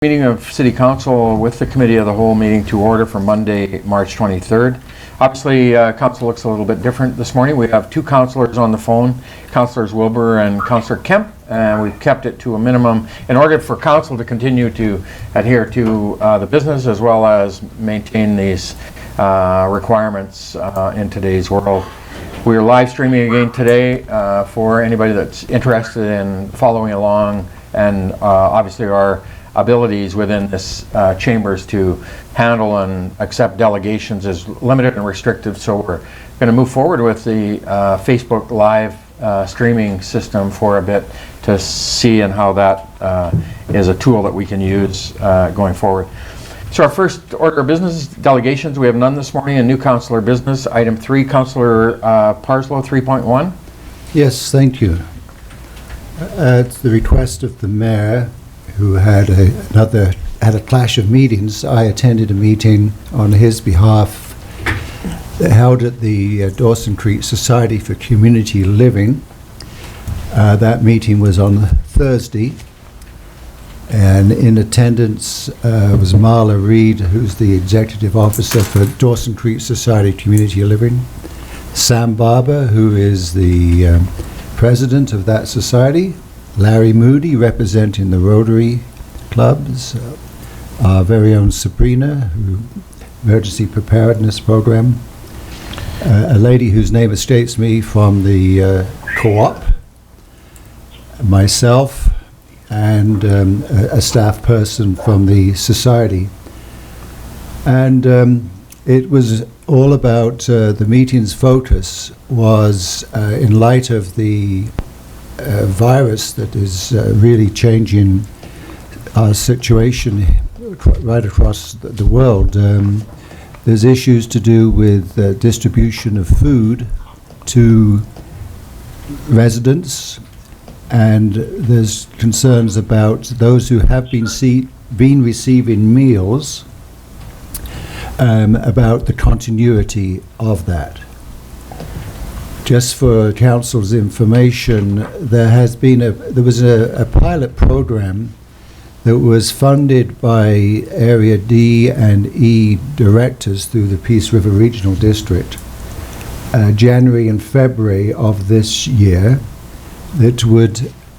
Meeting of City Council with the Committee of the Whole meeting to order for Monday, March 23rd. Obviously, Council looks a little bit different this morning. We have two councillors on the phone, Councillors Wilbur and Councillor Kemp, and we've kept it to a minimum in order for Council to continue to adhere to the business as well as maintain these requirements in today's world. We are live streaming again today for anybody that's interested in following along, and obviously our abilities within this chambers to handle and accept delegations is limited and restrictive, so we're going to move forward with the Facebook live streaming system for a bit to see and how that is a tool that we can use going forward. So our first order of business, delegations. We have none this morning. And new councillor business. Item 3, Councillor Parslow, 3.1. Yes, thank you. At the request of the Mayor, who had a clash of meetings, I attended a meeting on his behalf held at the Dawson Creek Society for Community Living. That meeting was on Thursday, and in attendance was Marla Reed, who's the Executive Officer for Dawson Creek Society Community Living, Sam Barber, who is the President of that society, Larry Moody, representing the Rotary clubs, our very own Sabrina, Emergency Preparedness Program, a lady whose name escapes me from the co-op, myself, and a staff person from the society. And it was all about the meeting's focus was in light of the virus that is really changing our situation right across the world. There's issues to do with distribution of food to residents, and there's concerns about those who have been receiving meals, about the continuity of that. Just for Council's information, there was a pilot program that was funded by Area D and E directors through the Peace River Regional District, January and February of this year, that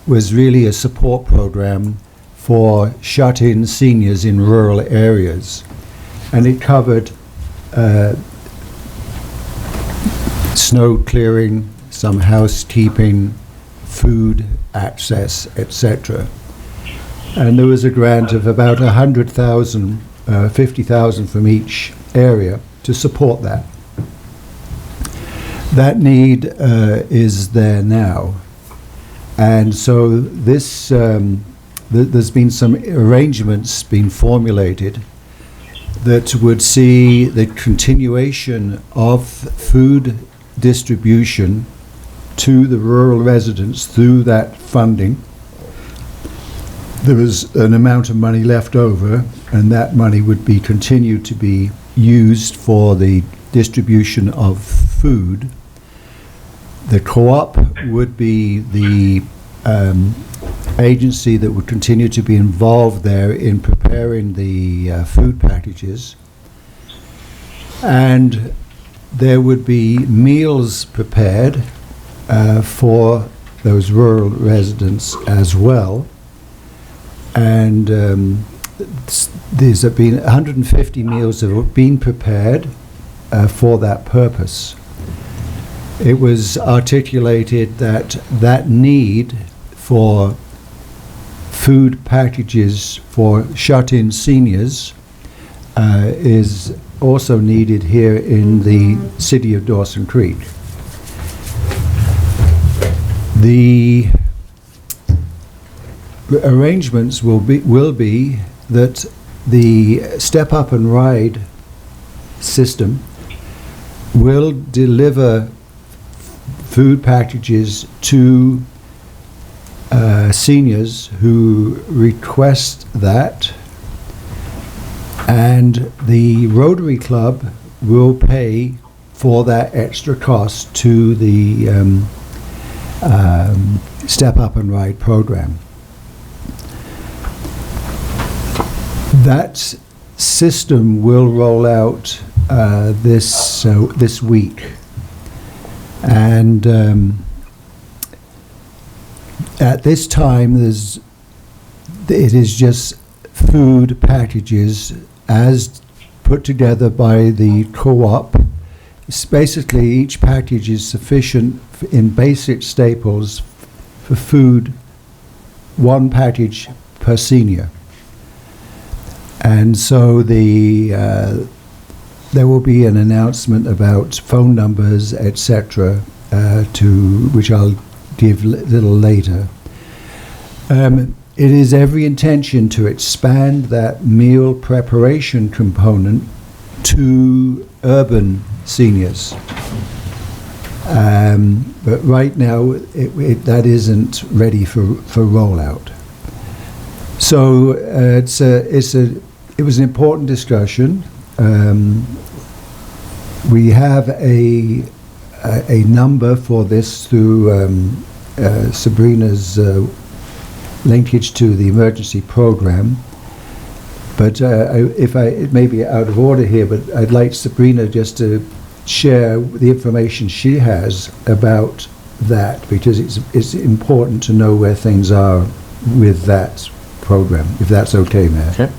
was really a support program for shut-in seniors in rural areas, and it covered snow clearing, some housekeeping, food access, etc. And there was a grant of about 100,000, 50,000 from each area to support that. That need is there now. And so this, there's been some arrangements being formulated that would see the continuation of food distribution to the rural residents through that funding. There was an amount of money left over, and that money would be continued to be used for the distribution of food. The co-op would be the agency that would continue to be involved there in preparing the food packages, and there would be meals prepared for those rural residents as well. And there's been 150 meals that have been prepared for that purpose. It was articulated that that need for food packages for shut-in seniors is also needed here in the city of Dawson Creek. The arrangements will be that the Step Up and Ride system will deliver food packages to seniors who request that, and the Rotary Club will pay for that extra cost to the Step Up and Ride program. That system will roll out this week, and at this time it is just food packages as put together by the co-op. It's basically each package is sufficient in basic staples for food, one package per senior. And so there will be an announcement about phone numbers, etc., which I'll give a little later. It is every intention to expand that meal preparation component to urban seniors. But right now, that isn't ready for rollout. So it was an important discussion. We have a number for this through Sabrina's linkage to the emergency program. But it may be out of order here, but I'd like Sabrina just to share the information she has about that, because it's important to know where things are with that program, if that's okay, Mayor. Okay.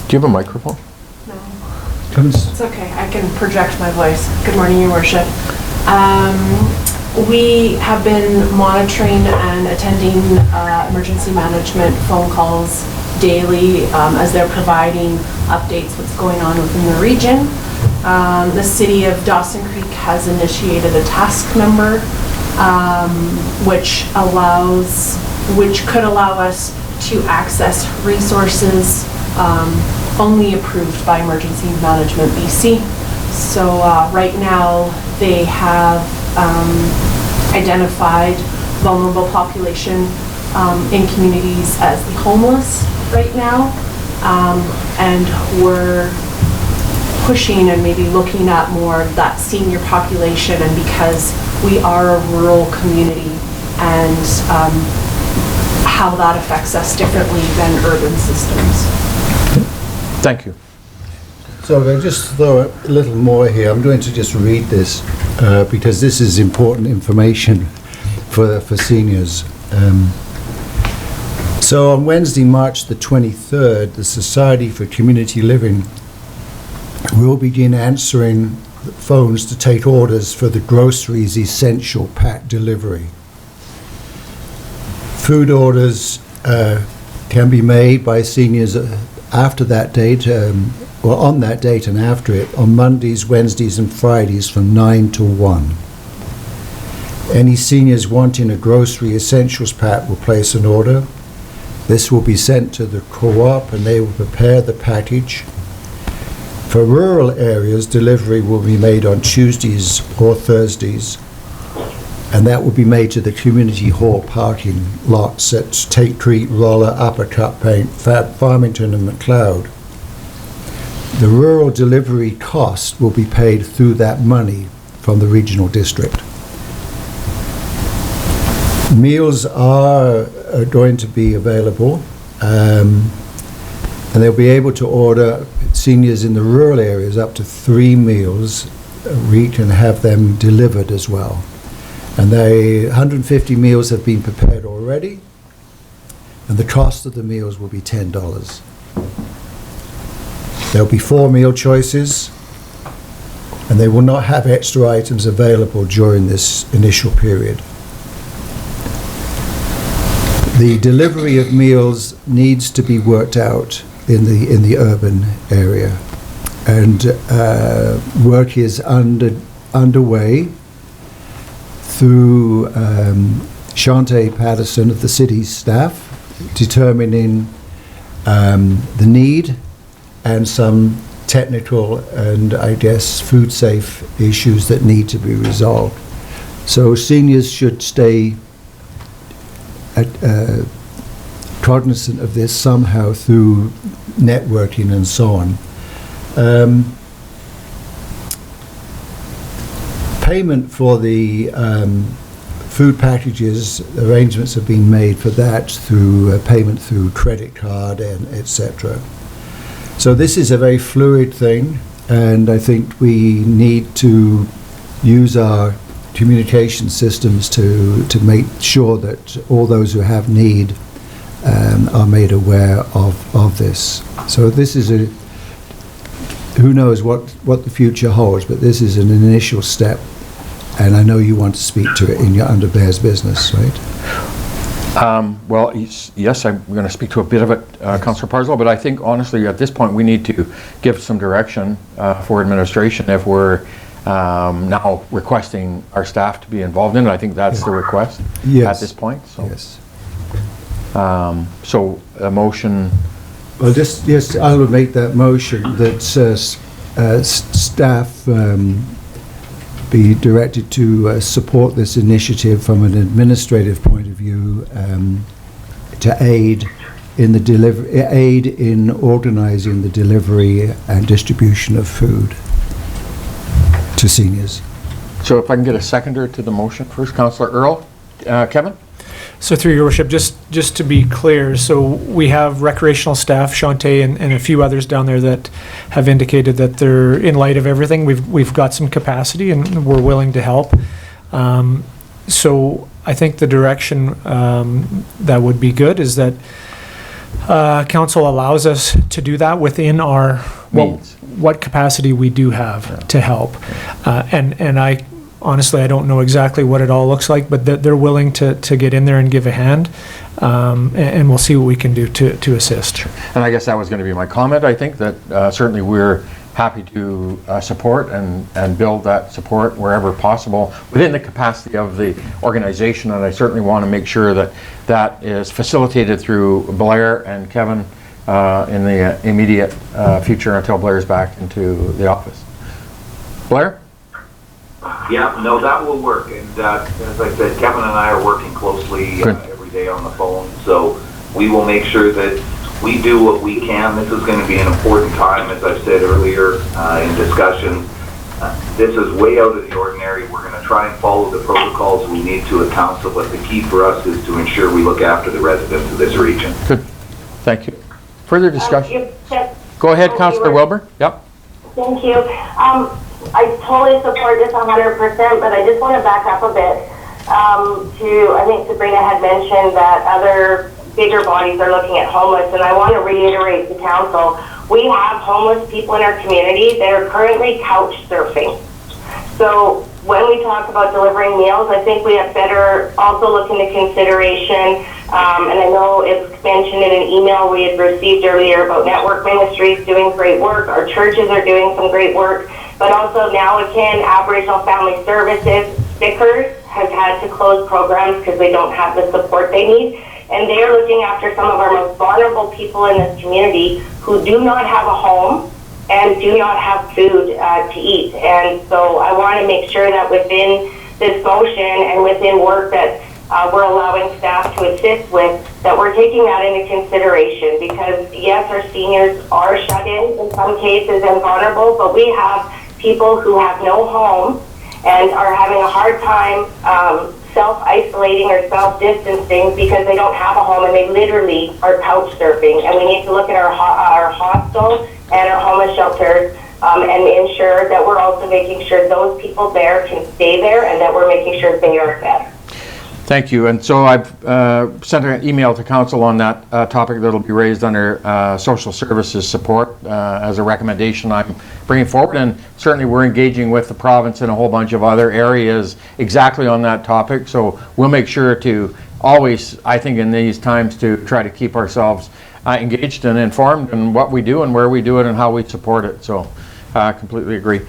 Do you have a microphone? No. It's okay, I can project my voice. Good morning, Your Worship. We have been monitoring and attending emergency management phone calls daily as they're providing updates what's going on within the region. The city of Dawson Creek has initiated a task number which could allow us to access resources only approved by Emergency Management BC. So right now they have identified vulnerable population in communities as the homeless right now, and we're pushing and maybe looking at more that senior population, and because we are a rural community and how that affects us differently than urban systems. Thank you. So if I just throw a little more here, I'm going to just read this because this is important information for seniors. So on Wednesday, March the 23rd, the Society for Community Living will begin answering phones to take orders for the groceries essential pack delivery. Food orders can be made by seniors after that date, or on that date and after it, on Mondays, Wednesdays and Fridays from 9 to 1. Any seniors wanting a grocery essentials pack will place an order. This will be sent to the co-op and they will prepare the package. For rural areas, delivery will be made on Tuesdays or Thursdays, and that will be made to the community hall parking lots at Tate Creek, Roller, Uppercut Paint, Farmington and McLeod. The rural delivery cost will be paid through that money from the regional district. Meals are going to be available, and they'll be able to order, seniors in the rural areas, up to 3 meals a week and have them delivered as well. And 150 meals have been prepared already, and the cost of the meals will be $10. There'll be 4 meal choices, and they will not have extra items available during this initial period. The delivery of meals needs to be worked out in the urban area, and work is underway through Shante Patterson of the city staff, determining the need and some technical and, I guess, food safe issues that need to be resolved. So seniors should stay cognizant of this somehow through networking and so on. Payment for food packages, arrangements have been made for that through payment through credit card and etc. So this is a very fluid thing, and I think we need to use our communication systems to make sure that all those who have need are made aware of this. So this is who knows what the future holds, but this is an initial step, and I know you want to speak to it under Blair's business, right? Well, yes, I'm going to speak to a bit of it, Councillor Parslow, but I think honestly at this point we need to give some direction for administration if we're now requesting our staff to be involved in it. I think that's the request at this point. So. Yes. So a motion. Well, yes, I will make that motion that staff be directed to support this initiative from an administrative point of view, to aid in organising the delivery and distribution of food to seniors. So if I can get a seconder to the motion first, Councillor Earl. Kevin? So through your worship, just to be clear, so we have recreational staff, Shantae and a few others down there that have indicated that they're, in light of everything, we've got some capacity and we're willing to help. So I think the direction that would be good is that council allows us to do that within our what capacity we do have to help. And I honestly, I don't know exactly what it all looks like, but they're willing to get in there and give a hand, and we'll see what we can do to assist. And I guess that was going to be my comment. I think that certainly we're happy to support and build that support wherever possible within the capacity of the organization, and I certainly want to make sure that that is facilitated through Blair and Kevin in the immediate future until Blair's back into the office. Blair? Yeah, no, that will work. And as I said, Kevin and I are working closely every day on the phone. So we will make sure that we do what we can. This is going to be an important time, as I've said earlier in discussion. This is way out of the ordinary. We're going to try and follow the protocols we need to at council, but the key for us is to ensure we look after the residents of this region. Good. Thank you. Further discussion? Go ahead, Councillor Wilbur. Yep. Thank you. I totally support this 100%, but I just want to back up a bit I think Sabrina had mentioned that other bigger bodies are looking at homeless, and I want to reiterate to council, we have homeless people in our community that are currently couch surfing. So when we talk about delivering meals, I think we have better also look into consideration, and I know it's mentioned in an email we had received earlier about network ministries doing great work, our churches are doing some great work, but also now again, Aboriginal Family Services, Stickers, has had to close programs because they don't have the support they need. And they are looking after some of our most vulnerable people in this community who do not have a home and do not have food to eat. And so I want to make sure that within this motion and within work that we're allowing staff to assist with, that we're taking that into consideration, because yes, our seniors are shut in some cases and vulnerable, but we have people who have no home and are having a hard time self-isolating or self-distancing because they don't have a home and they literally are couch surfing. And we need to look at our hostel and our homeless shelters and ensure that we're also making sure those people there can stay there and that we're making sure they are fed. Thank you. And so I've sent an email to council on that topic that'll be raised under social services support as a recommendation I'm bringing forward. And certainly we're engaging with the province in a whole bunch of other areas exactly on that topic. So we'll make sure to always, I think in these times, to try to keep ourselves engaged and informed in what we do and where we do it and how we support it. So I completely agree.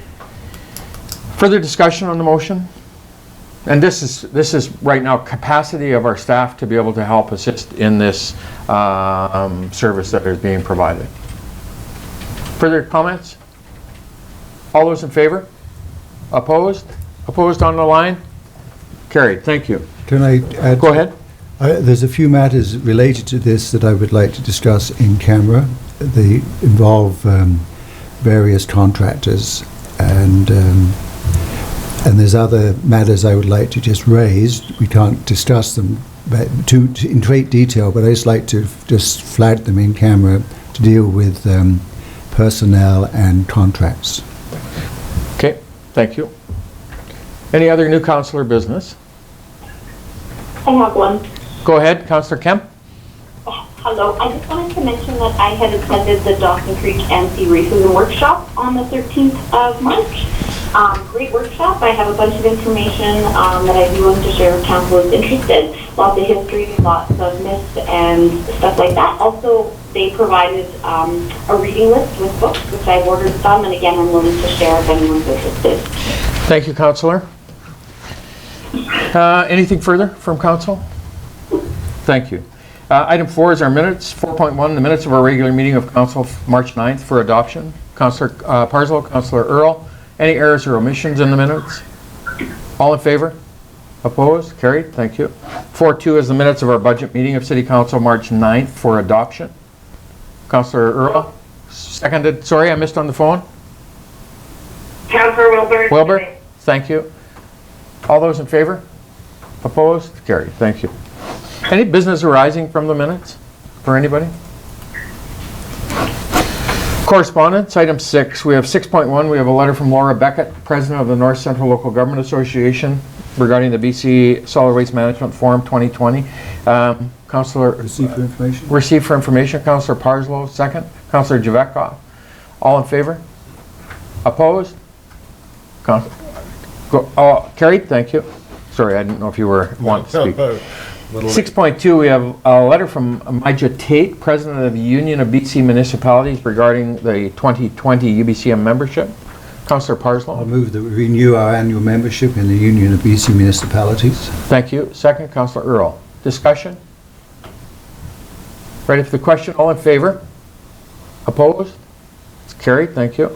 Further discussion on the motion? And this is right now capacity of our staff to be able to help assist in this service that is being provided. Further comments? All those in favor? Opposed? Opposed on the line? Carried. Thank you. Can I add? Go ahead. There's a few matters related to this that I would like to discuss in camera. They involve various contractors, and And there's other matters I would like to just raise. We can't discuss them in great detail, but I just like to just flag them in camera to deal with personnel and contracts. Okay, thank you. Any other new councillor business? I have one. Go ahead, Councillor Kemp. Hello. I just wanted to mention that I had attended the Dawson Creek MC Racism Workshop on the 13th of March. Great workshop. I have a bunch of information that I do want to share with council is interested. Lots of history, lots of myths and stuff like that. Also, they provided a reading list with books, which I've ordered some, and again, I'm willing to share if anyone's interested. Thank you, Councillor. Anything further from council? Thank you. Item 4 is our minutes. 4.1, the minutes of our regular meeting of council March 9th for adoption. Councillor Parslow, Councillor Earl. Any errors or omissions in the minutes? All in favor? Opposed? Carried. Thank you. 4.2 is the minutes of our budget meeting of City Council March 9th for adoption. Councillor Earl, seconded. Sorry, I missed on the phone. Councillor Wilbur. Wilbur, thank you. All those in favor? Opposed? Carried. Thank you. Any business arising from the minutes for anybody? Correspondence, item 6. We have 6.1. We have a letter from Laura Beckett, President of the North Central Local Government Association, regarding the BC Solid Waste Management Forum 2020. Councillor... Receive for information. Receive for information. Councillor Parslow, second. Councillor Javetkov. All in favor? Opposed? Carried. Thank you. Sorry, I didn't know if you were wanting to speak. 6.2, we have a letter from Mijah Tate, President of the Union of BC Municipalities, regarding the 2020 UBCM membership. Councillor Parslow. I'll move that we renew our annual membership in the Union of BC Municipalities. Thank you. Second, Councillor Earl. Discussion? Ready for the question? All in favor? Opposed? It's carried. Thank you.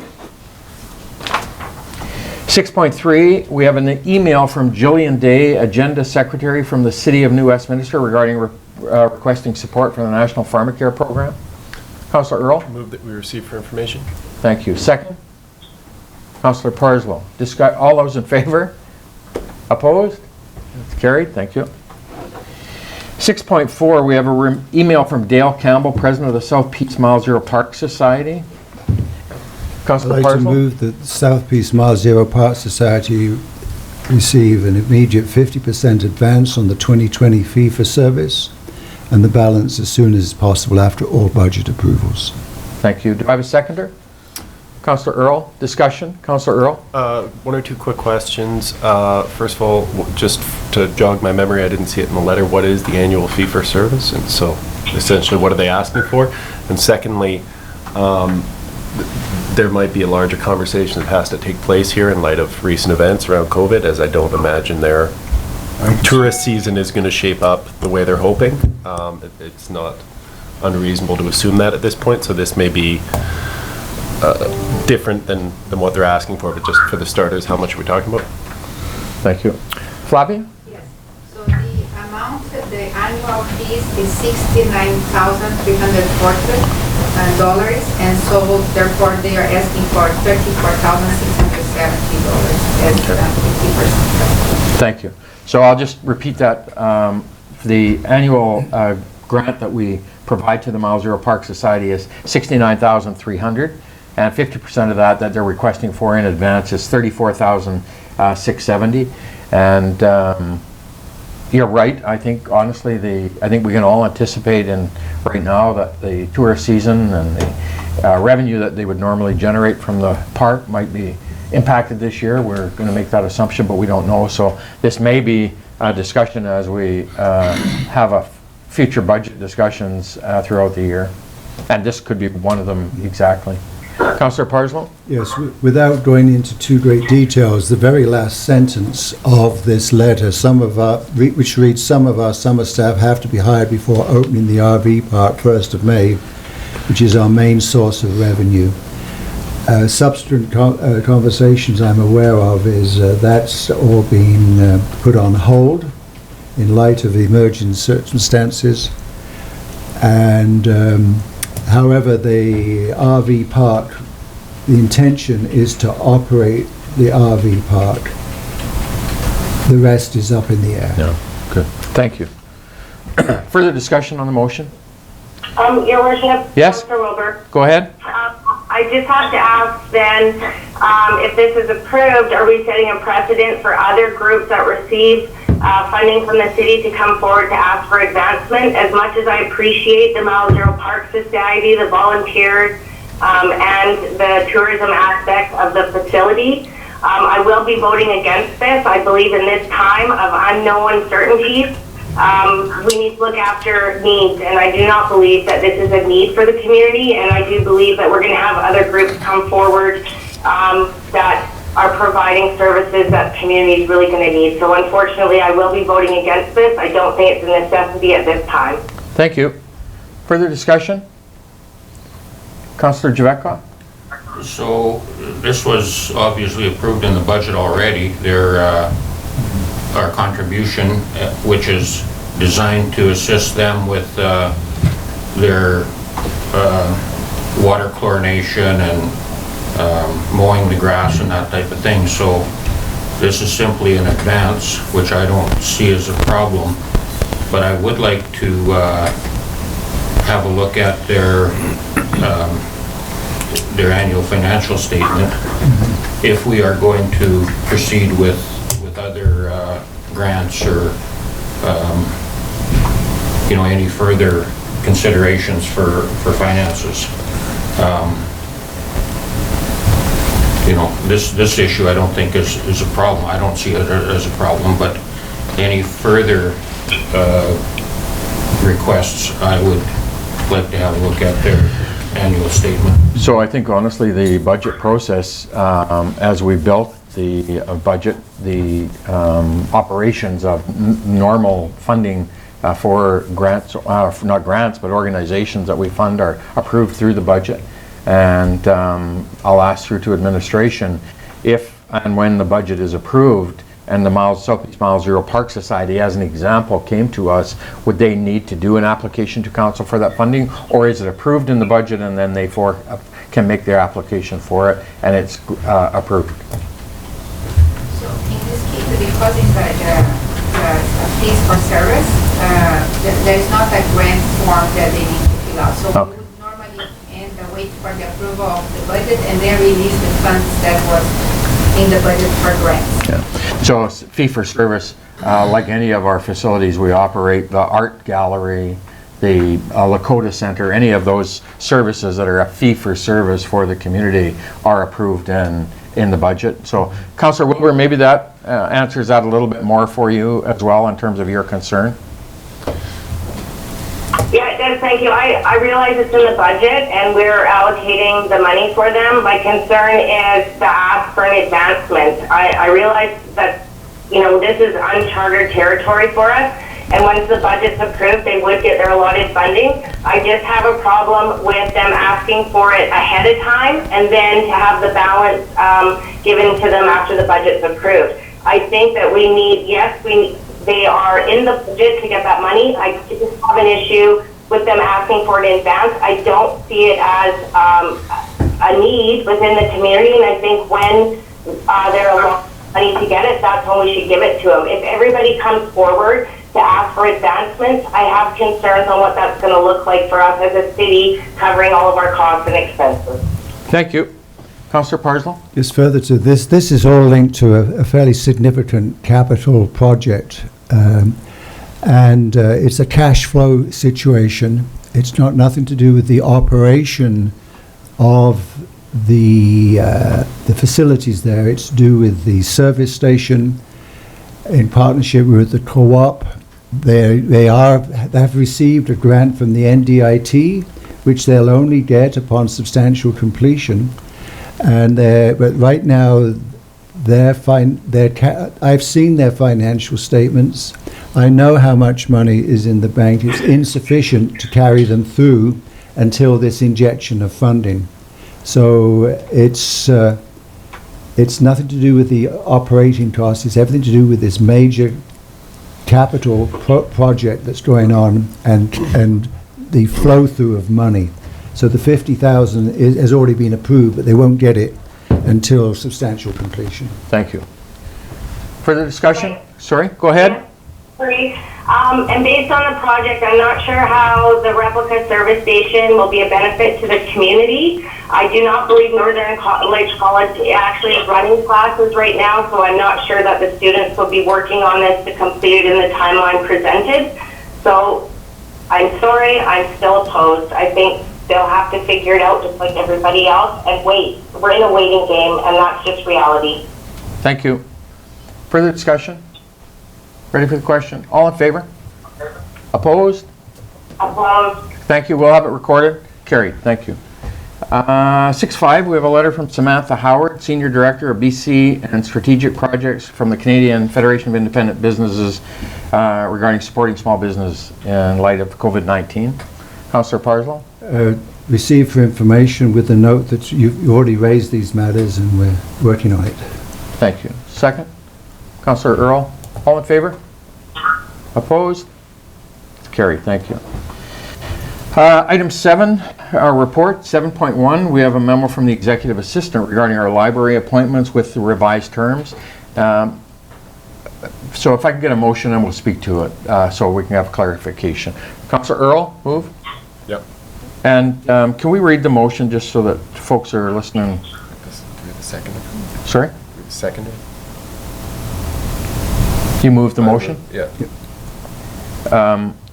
6.3, we have an email from Jillian Day, Agenda Secretary from the City of New Westminster, regarding requesting support for the National Pharmacare Program. Councillor Earl. Move that we receive for information. Thank you. Second. Councillor Parslow. All those in favor? Opposed? It's carried. Thank you. 6.4, we have an email from Dale Campbell, President of the South Peace Mile Zero Park Society. Councillor I'd like to Parslow. move that the South Peace Mile Zero Park Society receive an immediate 50% advance on the 2020 fee for service, and the balance as soon as possible after all budget approvals. Thank you. Do I have a seconder? Councillor Earl. Discussion. Councillor Earl. One or two quick questions. First of all, just to jog my memory, I didn't see it in the letter. What is the annual fee for service? And so essentially, what are they asking for? And secondly, there might be a larger conversation that has to take place here in light of recent events around COVID, as I don't imagine their tourist season is going to shape up the way they're hoping. It's not unreasonable to assume that at this point, so this may be different than what they're asking for, but just for the starters, how much are we talking about? Thank you. Flavia? Yes. So the amount, the annual fees is $69,340, and so therefore they are asking for $34,670 as 50%. Thank you. So I'll just repeat that. The annual grant that we provide to the Mile Zero Park Society is $69,300, and 50% of that they're requesting for in advance is $34,670. And you're right. I think honestly, I think we can all anticipate right now that the tourist season and the revenue that they would normally generate from the park might be impacted this year. We're going to make that assumption, but we don't know. So this may be a discussion as we have a future budget discussions throughout the year, and this could be one of them exactly. Councillor Parslow? Yes, without going into too great details, the very last sentence of this letter, which reads, some of our summer staff have to be hired before opening the RV park 1st of May, which is our main source of revenue. Subsequent conversations I'm aware of is that's all been put on hold in light of the emerging circumstances, and however, the RV park, the intention is to operate the RV park The rest is up in the air. Yeah, good. Thank you. Further discussion on the motion? Your Worship. Yes. Councillor Wilbur. Go ahead. I just have to ask then, if this is approved, are we setting a precedent for other groups that receive funding from the city to come forward to ask for advancement? As much as I appreciate the Mile Zero Park Society, the volunteers, and the tourism aspect of the facility, I will be voting against this. I believe in this time of unknown uncertainties, we need to look after needs, and I do not believe that this is a need for the community, and I do believe that we're going to have other groups come forward that are providing services that the community is really going to need. So unfortunately, I will be voting against this. I don't think it's a necessity at this time. Thank you. Further discussion? Councillor Javekov? So this was obviously approved in the budget already. Our contribution, which is designed to assist them with their water chlorination and mowing the grass and that type of thing. So this is simply an advance, which I don't see as a problem. But I would like to have a look at their annual financial statement if we are going to proceed with other grants or any further considerations for finances. This issue I don't think is a problem. I don't see it as a problem, but any further requests, I would like to have a look at their annual statement. So I think honestly the budget process, as we built the budget, the operations of normal funding for grants, not grants, but organizations that we fund are approved through the budget. And I'll ask through to administration if and when the budget is approved and the Southeast Mile Zero Park Society, as an example, came to us, would they need to do an application to council for that funding, or is it approved in the budget and then they can make their application for it and it's approved? So in this case, because it's a fees for service, there is not a grant form that they need to fill out. So we would normally wait for the approval of the budget and then release the funds that was in the budget for grants. Yeah. So it's fee for service, like any of our facilities we operate, the art gallery, the Lakota Center, any of those services that are a fee for service for the community are approved in the budget. So Councillor Wilbur, maybe that answers that a little bit more for you as well in terms of your concern. Yeah, it does, thank you. I realize it's in the budget and we're allocating the money for them. My concern is to ask for an advancement. I realize that, this is uncharted territory for us, and once the budget's approved, they would get their allotted funding. I just have a problem with them asking for it ahead of time and then to have the balance given to them after the budget's approved. I think that we need, they are in the budget to get that money. I just have an issue with them asking for it in advance. I don't see it as a need within the community, and I think when they're allowed money to get it, that's when we should give it to them. If everybody comes forward to ask for advancements, I have concerns on what that's going to look like for us as a city, covering all of our costs and expenses. Thank you. Councillor Parslow? Just further to this, this is all linked to a fairly significant capital project. And it's a cash flow situation. It's nothing to do with the operation of the facilities there. It's to do with the service station in partnership with the co-op. They have received a grant from the NDIT, which they'll only get upon substantial completion. And but right now, I've seen their financial statements. I know how much money is in the bank. It's insufficient to carry them through until this injection of funding. So it's nothing to do with the operating costs. It's everything to do with this major capital project that's going on and the flow through of money. So the 50,000 has already been approved, but they won't get it until substantial completion. Thank you. Further discussion? Sorry, go ahead. Sorry. And based on the project, I'm not sure how the replica service station will be a benefit to the community. I do not believe Northern College actually is running classes right now, so I'm not sure that the students will be working on this to complete it in the timeline presented. So I'm sorry, I'm still opposed. I think they'll have to figure it out just like everybody else and wait. We're in a waiting game, and that's just reality. Thank you. Further discussion? Ready for the question? All in favor? Opposed? Opposed. Thank you. We'll have it recorded. Carried. Thank you. 6.5, we have a letter from Samantha Howard, Senior Director of BC and Strategic Projects from the Canadian Federation of Independent Businesses regarding supporting small business in light of COVID-19. Councillor Parslow? Received for information with the note that you already raised these matters and we're working on it. Thank you. Second? Councillor Earl? All in favor? Opposed? It's carried. Thank you. Item 7, our report, 7.1, we have a memo from the Executive Assistant regarding our library appointments with the revised terms. So if I can get a motion, and we'll speak to it so we can have clarification. Councillor Earl, move. Yep. And can we read the motion just so that folks are listening? Second. Sorry? Seconded. You moved the motion? Yeah.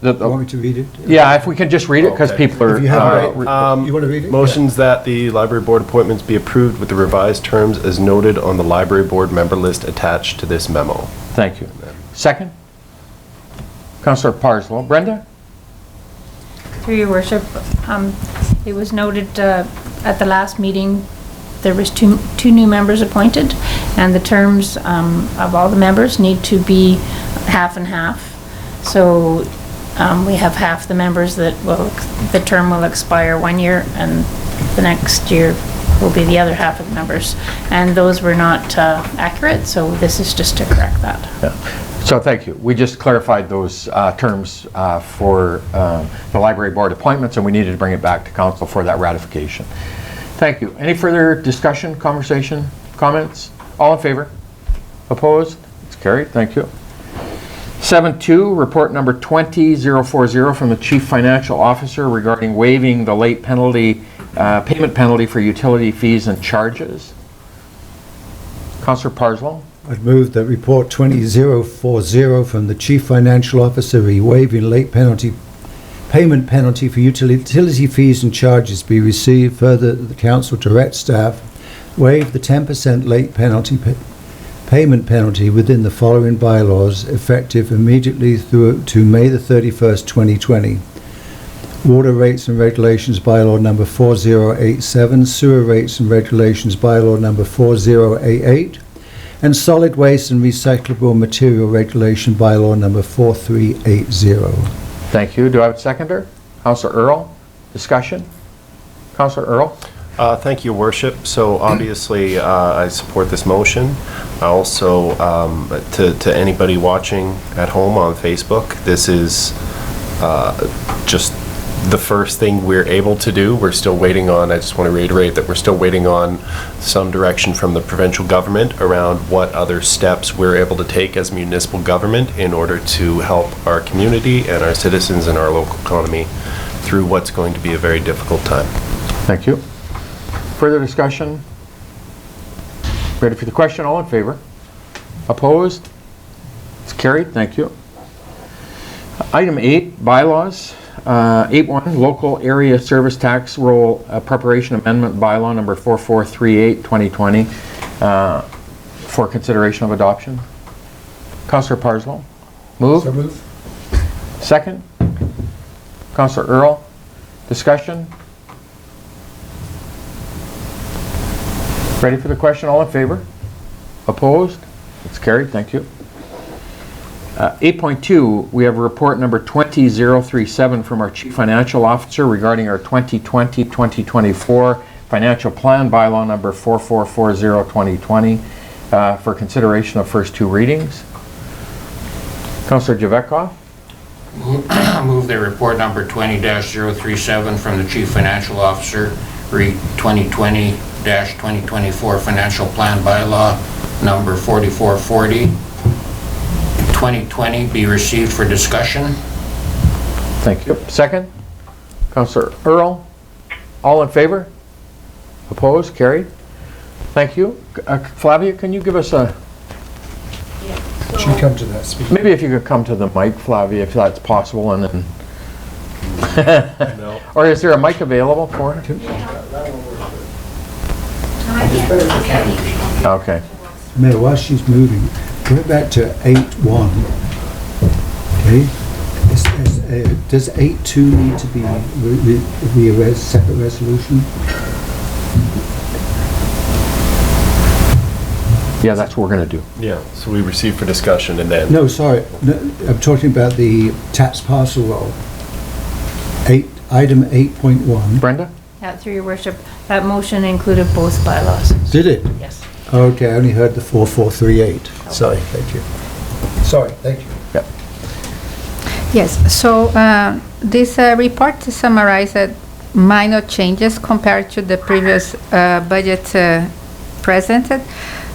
You want me to read it? Yeah, if we can just read it, because Okay. people are... If you have it, you want to read it? Motions that the library board appointments be approved with the revised terms as noted on the library board member list attached to this memo. Thank you. Second? Councillor Parslow. Brenda? Through your worship, it was noted at the last meeting there was two new members appointed, and the terms of all the members need to be half and half. So we have half the members that the term will expire 1 year, and the next year will be the other half of the members. And those were not accurate, so this is just to correct that. Yeah. So thank you. We just clarified those terms for the library board appointments, and we needed to bring it back to council for that ratification. Thank you. Any further discussion, conversation, comments? All in favor? Opposed? It's carried. Thank you. 7.2, report number 20040 from the Chief Financial Officer regarding waiving the late penalty, payment penalty for utility fees and charges. Councillor Parslow. I'd move that report 20040 from the Chief Financial Officer waiving late payment penalty for utility fees and charges be received. Further, the council direct staff waive the 10% late payment penalty within the following bylaws effective immediately through to May the 31st, 2020. Water rates and regulations bylaw number 4087, sewer rates and regulations bylaw number 4088, and solid waste and recyclable material regulation bylaw number 4380. Thank you. Do I have a seconder? Councillor Earl. Discussion? Councillor Earl. Thank you, Worship. So obviously, I support this motion. I also, to anybody watching at home on Facebook, this is just the first thing we're able to do. We're still waiting on, I just want to reiterate that we're still waiting on some direction from the provincial government around what other steps we're able to take as municipal government in order to help our community and our citizens and our local economy through what's going to be a very difficult time. Thank you. Further discussion? Ready for the question? All in favor? Opposed? It's carried. Thank you. Item 8, bylaws. 8.1, local area service tax roll preparation amendment bylaw number 4438 2020 for consideration of adoption. Councillor Parslow. Move. So move. Second. Councillor Earl. Discussion. Ready for the question? All in favor? Opposed? It's carried. Thank you. 8.2, we have a report number 20037 from our Chief Financial Officer regarding our 2020-2024 financial plan bylaw number 4440-2020 for consideration of first two readings. Councillor Javetkov. Move the report number 20-037 from the Chief Financial Officer, read 2020-2024 financial plan bylaw number 4440. 2020 be received for discussion. Thank you. Second, Councillor Earl. All in favor? Opposed? Carried. Thank you. Flavia, can you give us a, Should come to that speaker. maybe if you could come to the mic, Flavia, if that's possible, and then, No. or is there a mic available for her? Okay. Mayor, while she's moving, go back to 8.1. Okay? Does 8.2 need to be a separate resolution? Yeah, that's what we're going to do. Yeah, so we receive for discussion and then. No, sorry. No, I'm talking about the tax parcel roll. Item 8.1. Brenda? Through your worship, that motion included both bylaws. Did it? Yes. Okay, I only heard the 4438. Sorry, thank you. Sorry, thank you. Yep. Yes, so this report summarized minor changes compared to the previous budget presented.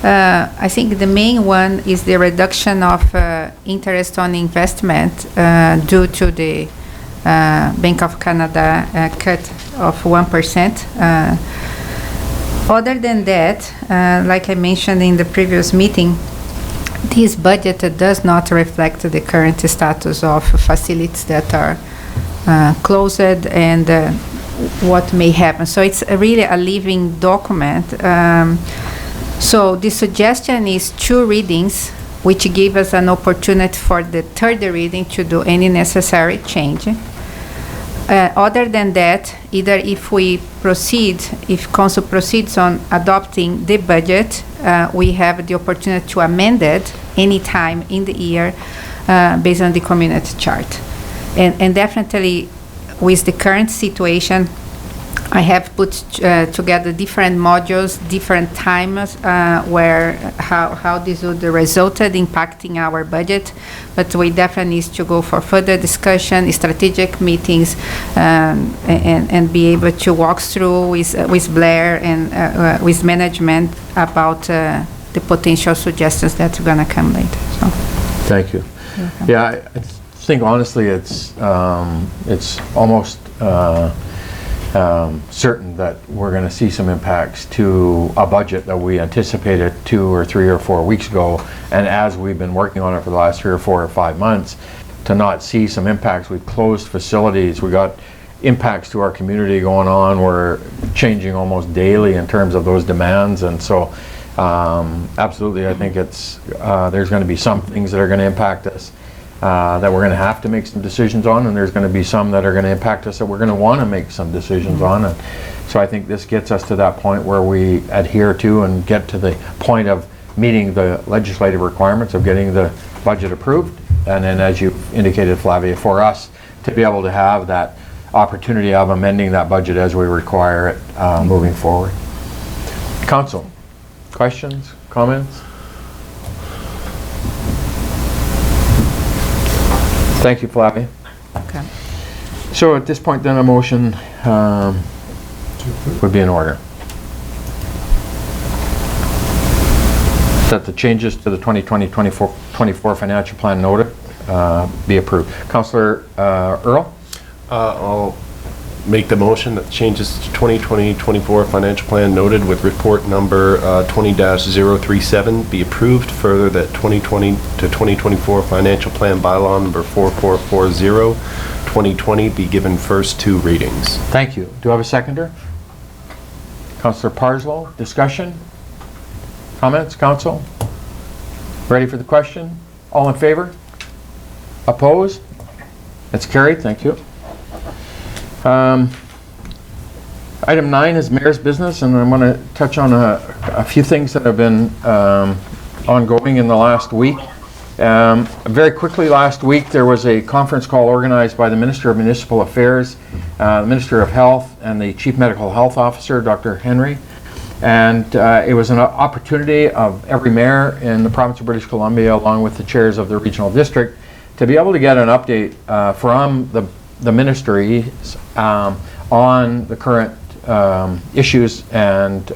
I think the main one is the reduction of interest on investment due to the Bank of Canada cut of 1%. Other than that, like I mentioned in the previous meeting, this budget does not reflect the current status of facilities that are closed and what may happen. So it's really a living document. So the suggestion is 2 readings, which give us an opportunity for the third reading to do any necessary change. Other than that, either if council proceeds on adopting the budget, we have the opportunity to amend it any time in the year based on the community chart. And definitely with the current situation, I have put together different modules, different times where how this would result in impacting our budget. But we definitely need to go for further discussion, strategic meetings, and be able to walk through with Blair and with management about the potential suggestions that are going to come later. So. Thank you. Yeah, I think honestly it's almost certain that we're going to see some impacts to a budget that we anticipated 2 or 3 or 4 weeks ago, and as we've been working on it for the last 3 or 4 or 5 months, to not see some impacts. We've closed facilities, we got impacts to our community going on, we're changing almost daily in terms of those demands, and so absolutely I think it's there's going to be some things that are going to impact us that we're going to have to make some decisions on, and there's going to be some that are going to impact us that we're going to want to make some decisions on. And so I think this gets us to that point where we adhere to and get to the point of meeting the legislative requirements of getting the budget approved. And then, as you indicated, Flavia, for us to be able to have that opportunity of amending that budget as we require it moving forward. Council, questions, comments? Thank you, Flavia. Okay. So at this point, then, a motion would be in order. That the changes to the 2020-24 financial plan noted be approved. Councillor Earl? I'll make the motion that changes to 2020-24 financial plan noted with report number 20-037 be approved. Further, that 2020 to 2024 financial plan bylaw number 4440 2020 be given first 2 readings. Thank you. Do I have a seconder? Councillor Parslow, discussion? Comments, council? Ready for the question? All in favor? Opposed? That's carried, thank you. Item 9 is mayor's business, and I'm going to touch on a few things that have been ongoing in the last week. Very quickly, last week there was a conference call organized by the Minister of Municipal Affairs, the Minister of Health, and the Chief Medical Health Officer, Dr. Henry. And it was an opportunity of every mayor in the province of British Columbia, along with the chairs of the regional district, to be able to get an update from the ministries on the current issues and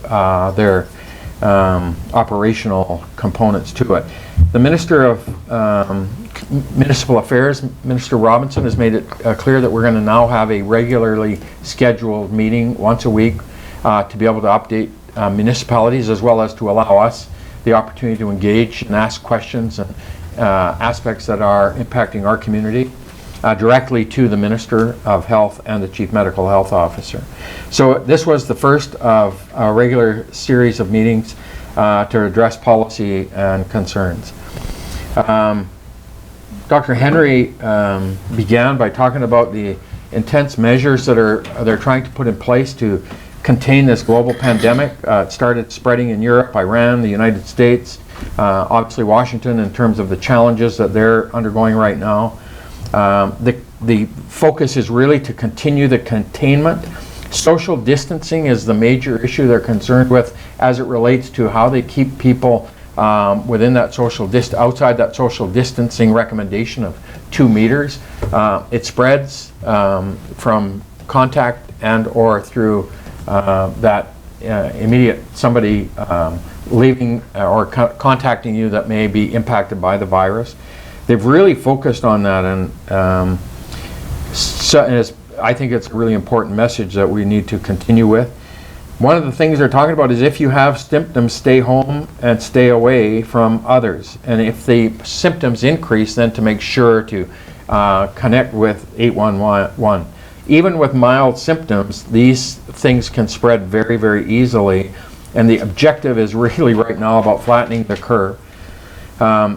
their operational components to it. The Minister of Municipal Affairs, Minister Robinson has made it clear that we're going to now have a regularly scheduled meeting once a week to be able to update municipalities, as well as to allow us the opportunity to engage and ask questions and aspects that are impacting our community directly to the Minister of Health and the Chief Medical Health Officer. So this was the first of a regular series of meetings to address policy and concerns. Dr. Henry began by talking about the intense measures that they're trying to put in place to contain this global pandemic. It started spreading in Europe, Iran, the United States, obviously Washington in terms of the challenges that they're undergoing right now. The focus is really to continue the containment. Social distancing is the major issue they're concerned with as it relates to how they keep people within that outside that social distancing recommendation of 2 meters. It spreads from contact and or through that immediate somebody leaving or contacting you that may be impacted by the virus. They've really focused on that, and I think it's a really important message that we need to continue with. One of the things they're talking about is if you have symptoms, stay home and stay away from others. And if the symptoms increase, then to make sure to connect with 811. Even with mild symptoms, these things can spread very, very easily. And the objective is really right now about flattening the curve.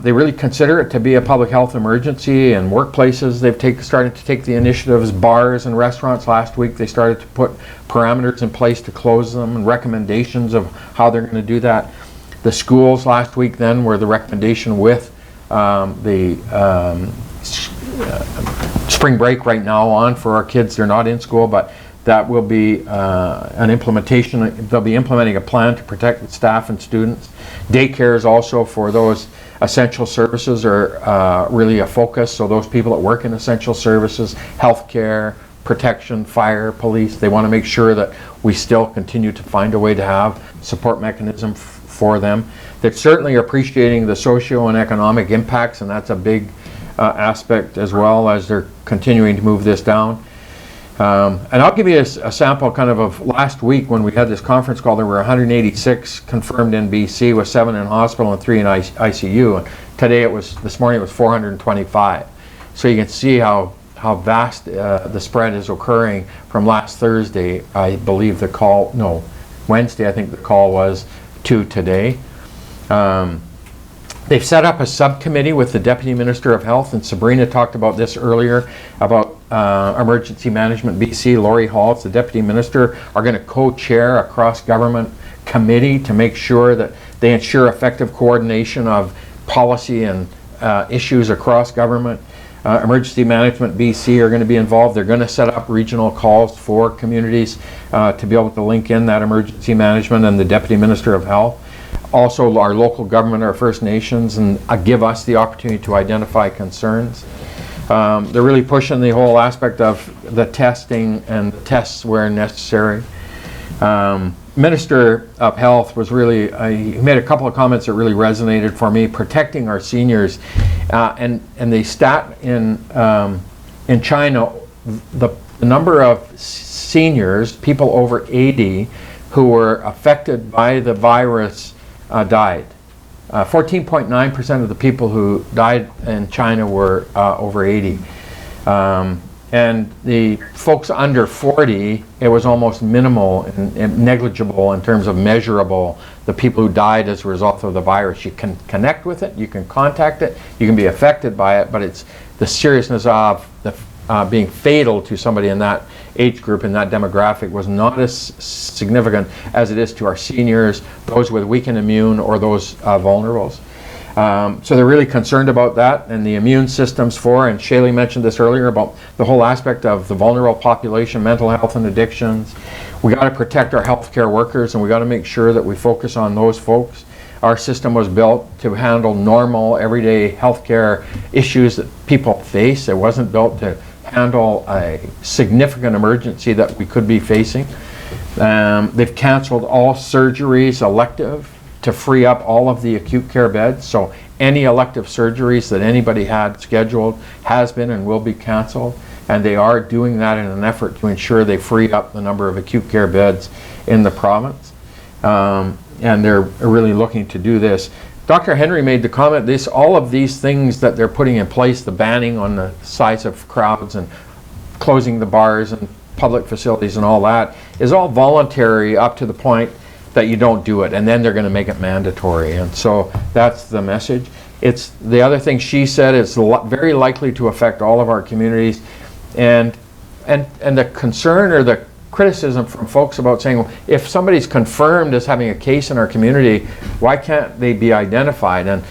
They really consider it to be a public health emergency. In workplaces, they've started to take the initiatives. Bars and restaurants last week, they started to put parameters in place to close them and recommendations of how they're going to do that. The schools last week then were the recommendation with the spring break right now on for our kids. They're not in school, but that will be an implementation. They'll be implementing a plan to protect the staff and students. Daycares also for those essential services are really a focus. So those people that work in essential services, healthcare, protection, fire, police, they want to make sure that we still continue to find a way to have support mechanism for them. They're certainly appreciating the socio and economic impacts, and that's a big aspect as well as they're continuing to move this down. And I'll give you a sample kind of last week when we had this conference call. There were 186 confirmed in BC with 7 in hospital and 3 in ICU. And today this morning it was 425. So you can see how vast the spread is occurring from last Thursday, I believe Wednesday I think the call was, to today. They've set up a subcommittee with the Deputy Minister of Health, and Sabrina talked about this earlier, about Emergency Management BC. Laurie Halls, the Deputy Minister, are going to co-chair a cross-government committee to make sure that they ensure effective coordination of policy and issues across government. Emergency Management BC are going to be involved. They're going to set up regional calls for communities to be able to link in that emergency management and the Deputy Minister of Health. Also, our local government, our First Nations, and give us the opportunity to identify concerns. They're really pushing the whole aspect of the testing and the tests where necessary. Minister of Health was really, he made a couple of comments that really resonated for me, protecting our seniors. And the stat in China, the number of seniors, people over 80, who were affected by the virus died. 14.9% of the people who died in China were over 80. And the folks under 40, it was almost minimal and negligible in terms of measurable, the people who died as a result of the virus. You can connect with it, you can contact it, you can be affected by it, but it's the seriousness of the being fatal to somebody in that age group, in that demographic, was not as significant as it is to our seniors, those with weakened immune, or those vulnerables. So they're really concerned about that and the immune systems and Shaylee mentioned this earlier about the whole aspect of the vulnerable population, mental health and addictions. We got to protect our healthcare workers, and we got to make sure that we focus on those folks. Our system was built to handle normal, everyday healthcare issues that people face. It wasn't built to handle a significant emergency that we could be facing. They've canceled all surgeries, elective to free up all of the acute care beds. So any elective surgeries that anybody had scheduled has been and will be canceled. And they are doing that in an effort to ensure they free up the number of acute care beds in the province. And they're really looking to do this. Dr. Henry made the comment, all of these things that they're putting in place, the banning on the size of crowds and closing the bars and public facilities and all that, is all voluntary up to the point that you don't do it, and then they're going to make it mandatory. And so that's the message. It's the other thing she said, it's very likely to affect all of our communities, and the concern or the criticism from folks about saying, well, if somebody's confirmed as having a case in our community, why can't they be identified? And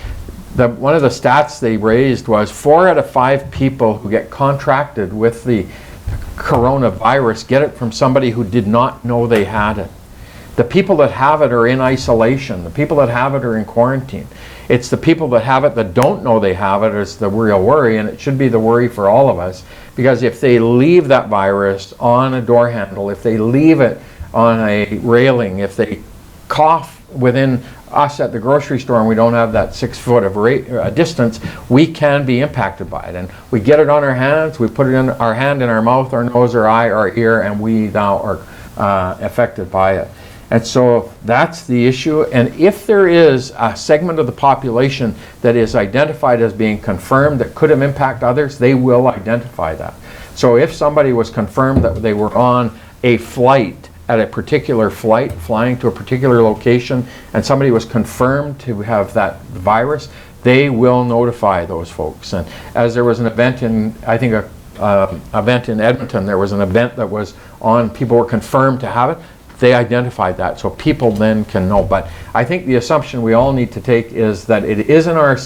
one of the stats they raised was 4 out of 5 people who get contracted with the coronavirus get it from somebody who did not know they had it. The people that have it are in isolation. The people that have it are in quarantine. It's the people that have it that don't know they have it is the real worry, and it should be the worry for all of us, because if they leave that virus on a door handle, if they leave it on a railing, if they cough within us at the grocery store and we don't have that 6 foot of distance, we can be impacted by it. And we get it on our hands, we put it in our hand in our mouth, our nose, our eye, our ear, and we now are affected by it. And so that's the issue. And if there is a segment of the population that is identified as being confirmed that could have impacted others, they will identify that. So if somebody was confirmed that they were on a flight, at a particular flight, flying to a particular location, and somebody was confirmed to have that virus, they will notify those folks. And as there was an event in, I think event in Edmonton, there was an event that was on, people were confirmed to have it, they identified that, so people then can know. But I think the assumption we all need to take is that it is in our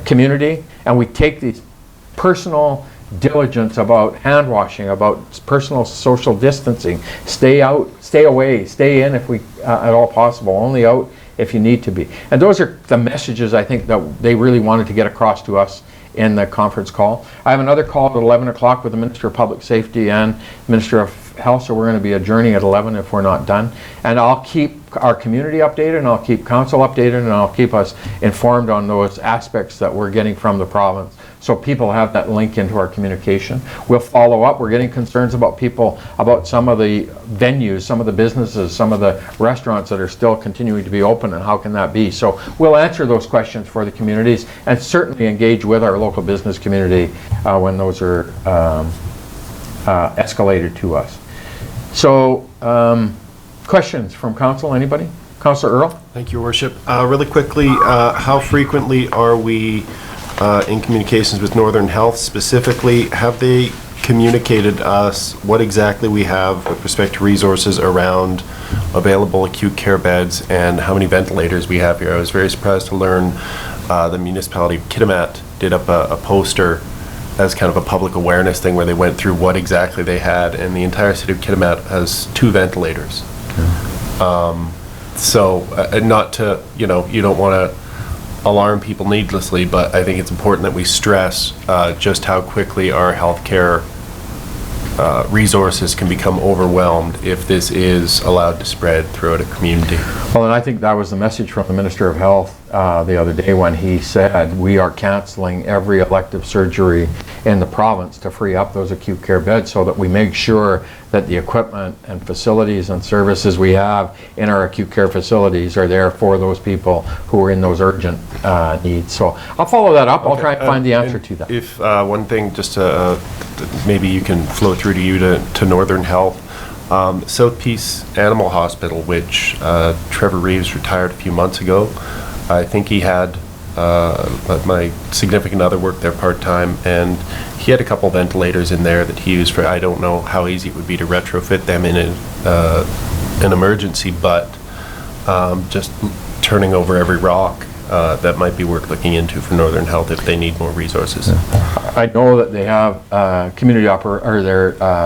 community, and we take these personal diligence about hand washing, about personal social distancing, stay out, stay away, stay in if we at all possible, only out if you need to be. And those are the messages I think that they really wanted to get across to us in the conference call. I have another call at 11 o'clock with the Minister of Public Safety and Minister of Health, so we're going to be adjourning at 11 if we're not done. And I'll keep our community updated, and I'll keep council updated, and I'll keep us informed on those aspects that we're getting from the province, so people have that link into our communication. We'll follow up. We're getting concerns about people, about some of the venues, some of the businesses, some of the restaurants that are still continuing to be open, and how can that be? So we'll answer those questions for the communities, and certainly engage with our local business community when those are escalated to us. So, questions from council, anybody? Councillor Earl? Thank you, Your Worship. Really quickly, how frequently are we in communications with Northern Health specifically? Have they communicated us what exactly we have with respect to resources around available acute care beds and how many ventilators we have here? I was very surprised to learn the municipality of Kitimat did up a poster as kind of a public awareness thing where they went through what exactly they had, and the entire city of Kitimat has 2 ventilators. So not to, you don't want to alarm people needlessly, but I think it's important that we stress just how quickly our healthcare resources can become overwhelmed if this is allowed to spread throughout a community. Well, and I think that was the message from the Minister of Health the other day when he said we are canceling every elective surgery in the province to free up those acute care beds, so that we make sure that the equipment and facilities and services we have in our acute care facilities are there for those people who are in those urgent needs. So I'll follow that up. Okay. I'll try and find the answer to that. If one thing, just maybe you can flow through to you to Northern Health. South Peace Animal Hospital, which Trevor Reeves retired a few months ago. I think he had my significant other worked there part-time, and he had a couple ventilators in there that he used for, I don't know how easy it would be to retrofit them in an emergency, but just turning over every rock, that might be worth looking into for Northern Health if they need more resources. I know that they have their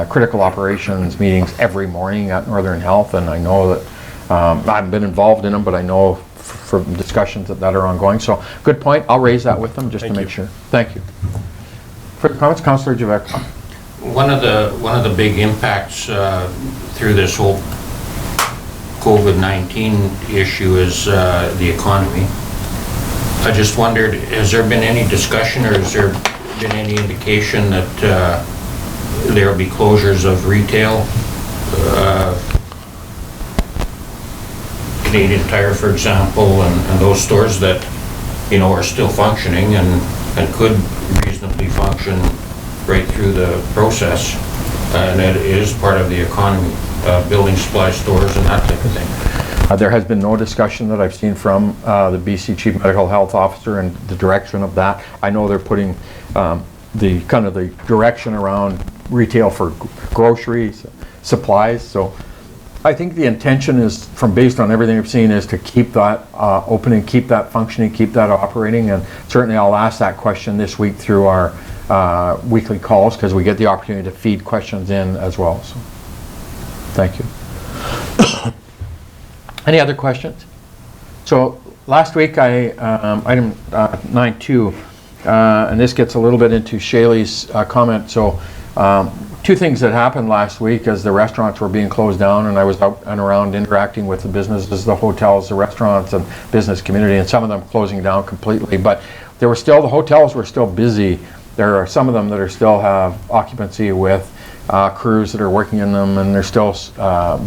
critical operations meetings every morning at Northern Health, and I know that I haven't been involved in them, but I know from discussions that are ongoing. So good point. I'll raise that with them just to make sure. Thank you. Further comments, Councillor Javek? One of the big impacts through this whole COVID-19 issue is the economy. I just wondered, has there been any discussion or has there been any indication that there will be closures of retail? Canadian Tire, for example, and those stores that, you know, are still functioning and could reasonably function right through the process, and it is part of the economy, building supply stores and that type of thing. There has been no discussion that I've seen from the BC Chief Medical Health Officer and the direction of that. I know they're putting the kind of the direction around retail for groceries, supplies, so I think the intention is, based on everything I've seen, is to keep that open and keep that functioning, keep that operating, and certainly I'll ask that question this week through our weekly calls, because we get the opportunity to feed questions in as well. So, thank you. Any other questions? So last week, item 9.2, and this gets a little bit into Shaylee's comment. So two things that happened last week as the restaurants were being closed down, and I was out and around interacting with the businesses, the hotels, the restaurants, and business community, and some of them closing down completely. But there were still, the hotels were still busy. There are some of them that are still have occupancy with crews that are working in them, and there's still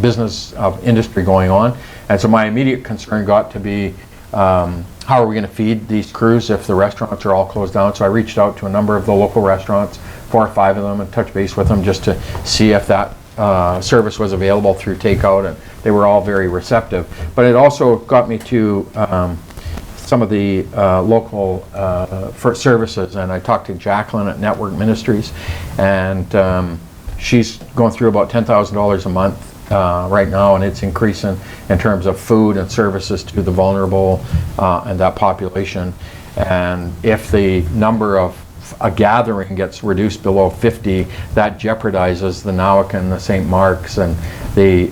business of industry going on. And so my immediate concern got to be, how are we going to feed these crews if the restaurants are all closed down? So I reached out to a number of the local restaurants, 4 or 5 of them, and touched base with them just to see if that service was available through takeout, and they were all very receptive. But it also got me to some of the local services, and I talked to Jacqueline at Network Ministries, and she's going through about $10,000 a month right now, and it's increasing in terms of food and services to the vulnerable and that population. And if the number of a gathering gets reduced below 50, that jeopardizes the Nowakan, the St. Mark's, and the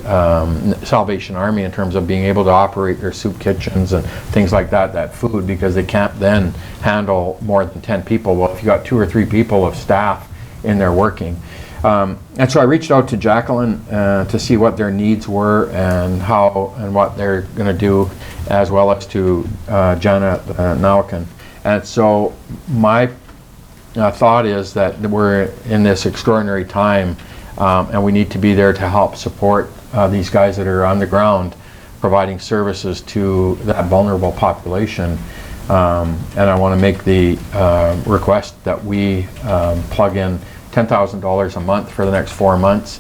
Salvation Army in terms of being able to operate their soup kitchens and things like that food, because they can't then handle more than 10 people. Well, if you got 2 or 3 people of staff in there working. And so I reached out to Jacqueline to see what their needs were and how and what they're going to do, as well as to Jana Nowakan. And so my thought is that we're in this extraordinary time, and we need to be there to help support these guys that are on the ground providing services to that vulnerable population. And I want to make the request that we plug in $10,000 a month for the next 4 months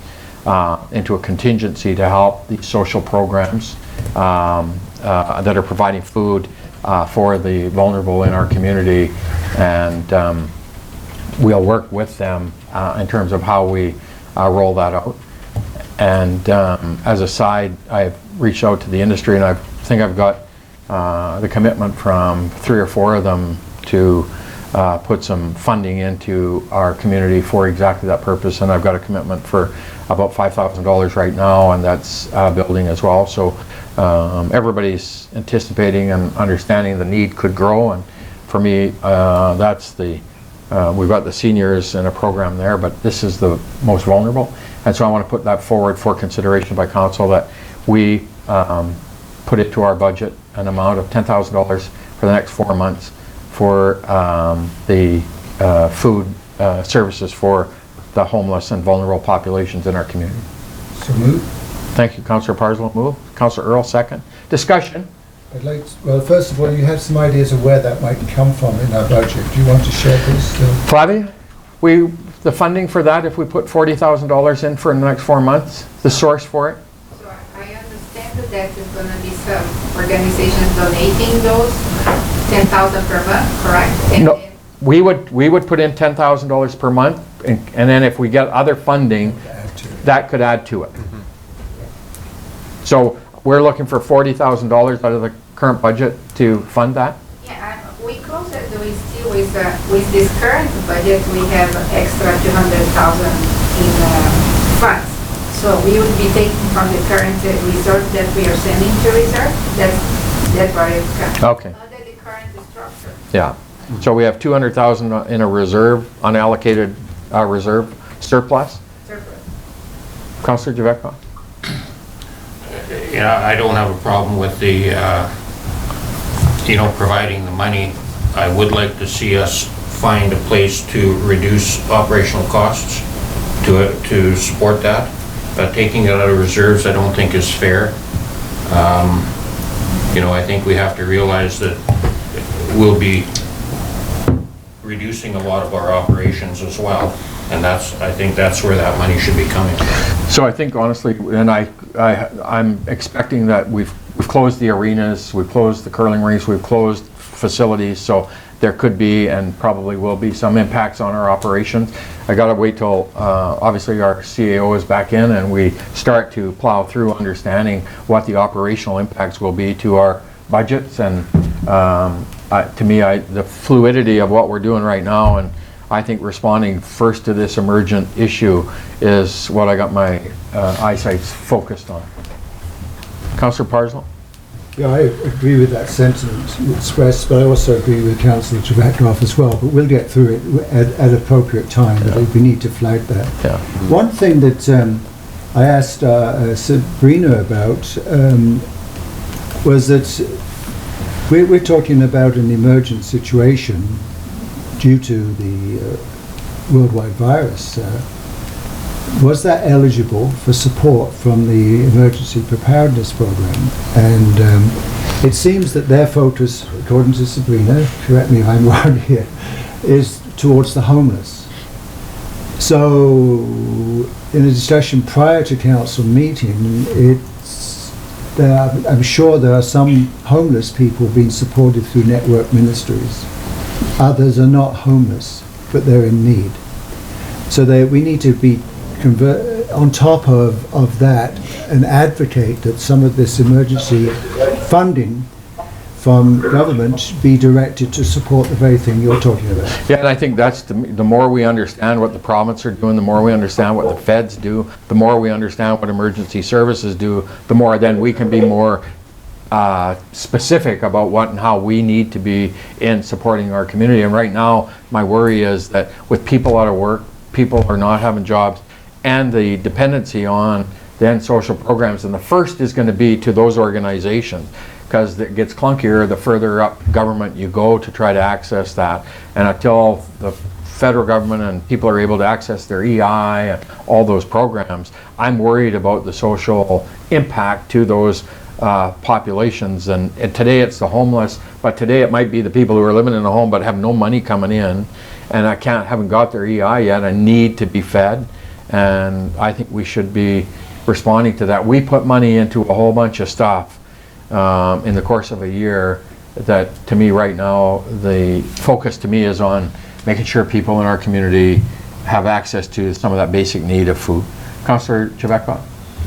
into a contingency to help these social programs that are providing food for the vulnerable in our community, and we'll work with them in terms of how we roll that out. And as a side, I've reached out to the industry, and I think I've got the commitment from 3 or 4 of them to put some funding into our community for exactly that purpose, and I've got a commitment for about $5,000 right now, and that's building as well. So everybody's anticipating and understanding the need could grow, and for me, that's the we've got the seniors in a program there, but this is the most vulnerable, and so I want to put that forward for consideration by council, that we put it to our budget an amount of $10,000 for the next 4 months for the food services for the homeless and vulnerable populations in our community. So move. Thank you, Councillor Parslow. Move. Councillor Earl, second. Discussion. I'd like to, well, first of all, you have some ideas of where that might come from in our budget. Do you want to share this? Flavia, the funding for that, if we put $40,000 in for the next 4 months, the source for it? So I understand that there's going to be some organizations donating those 10,000 per month, correct? And no, we would put in $10,000 per month, and then if we get other funding, that could add to it. So we're looking for $40,000 out of the current budget to fund that. Yeah, we close it. We still with this current budget, we have extra 200,000 in funds. So we would be taking from the current reserve that we are sending to reserve. That's why it's coming. Okay. Under the current structure. Yeah. So we have 200,000 in a reserve, unallocated reserve surplus. Surplus. Councillor Javekov. I don't have a problem with the, providing the money. I would like to see us find a place to reduce operational costs to support that. Taking it out of reserves, I don't think is fair. I think we have to realize that we'll be reducing a lot of our operations as well. And I think that's where that money should be coming from. So I think honestly, and I'm expecting that we've closed the arenas, we've closed the curling rinks, we've closed facilities, so there could be and probably will be some impacts on our operations. I gotta wait till obviously our CAO is back in and we start to plow through understanding what the operational impacts will be to our budgets. And to me, the fluidity of what we're doing right now, and I think responding first to this emergent issue is what I got my eyesights focused on. Councillor Parslow? Yeah, I agree with that sentiment expressed, but I also agree with Councillor Trebekov as well. But we'll get through it at appropriate time. Yeah. But we need to flag that. Yeah. One thing that I asked Sabrina about was that we're talking about an emergent situation due to the worldwide virus. Was that eligible for support from the Emergency Preparedness Program? And it seems that their focus, according to Sabrina, correct me if I'm wrong here, is towards the homeless. So in a discussion prior to council meeting, I'm sure there are some homeless people being supported through network ministries. Others are not homeless, but they're in need. So we need to be on top of that and advocate that some of this emergency funding from government be directed to support the very thing you're talking about. Yeah, and I think that's the more we understand what the province are doing, the more we understand what the feds do, the more we understand what emergency services do, the more then we can be more specific about what and how we need to be in supporting our community. And right now, my worry is that with people out of work, people are not having jobs, and the dependency on then social programs. And the first is going to be to those organizations, because it gets clunkier the further up government you go to try to access that. And until the federal government and people are able to access their EI and all those programs, I'm worried about the social impact to those populations. And today it's the homeless, but today it might be the people who are living in a home but have no money coming in, and haven't got their EI yet and need to be fed. And I think we should be responding to that. We put money into a whole bunch of stuff in the course of a year that, to me right now, the focus to me is on making sure people in our community have access to some of that basic need of food. Councillor Trebekov?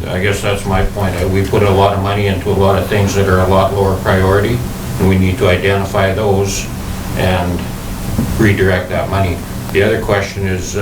I guess that's my point. We put a lot of money into a lot of things that are a lot lower priority, and we need to identify those and redirect that money. The other question is,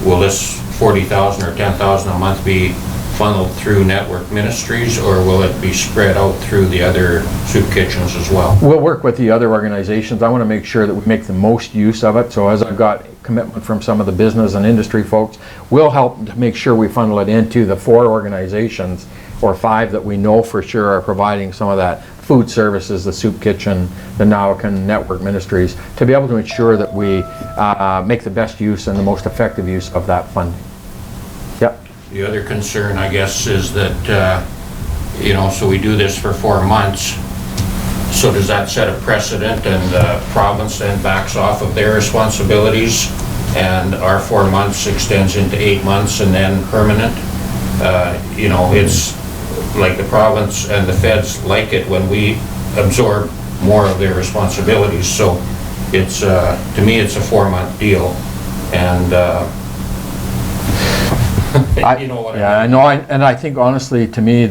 will this 40,000 or 10,000 a month be funneled through network ministries, or will it be spread out through the other soup kitchens as well? We'll work with the other organizations. I want to make sure that we make the most use of it. So as I've got commitment from some of the business and industry folks, we'll help to make sure we funnel it into the 4 organizations or 5 that we know for sure are providing some of that food services, the soup kitchen, the Nawakan network ministries, to be able to ensure that we make the best use and the most effective use of that funding. Yep. The other concern, I guess, is that, so we do this for 4 months. So does that set a precedent, and the province then backs off of their responsibilities, and our 4 months extends into 8 months and then permanent? It's like the province and the feds like it when we absorb more of their responsibilities. So it's, to me, it's a 4-month deal. And you know what I mean. I know, and I think honestly, to me,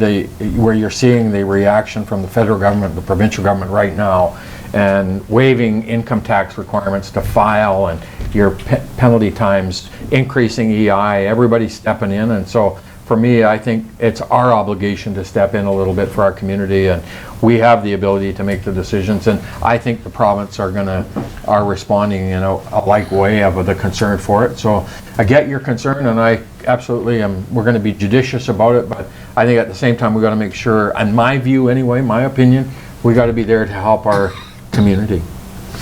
where you're seeing the reaction from the federal government, the provincial government right now, and waiving income tax requirements to file, and your penalty times increasing EI, everybody's stepping in. And so for me, I think it's our obligation to step in a little bit for our community, and we have the ability to make the decisions. And I think the province are responding in a like way of the concern for it. So I get your concern, and absolutely, we're going to be judicious about it, but I think at the same time, we got to make sure, in my view anyway, my opinion, we got to be there to help our community.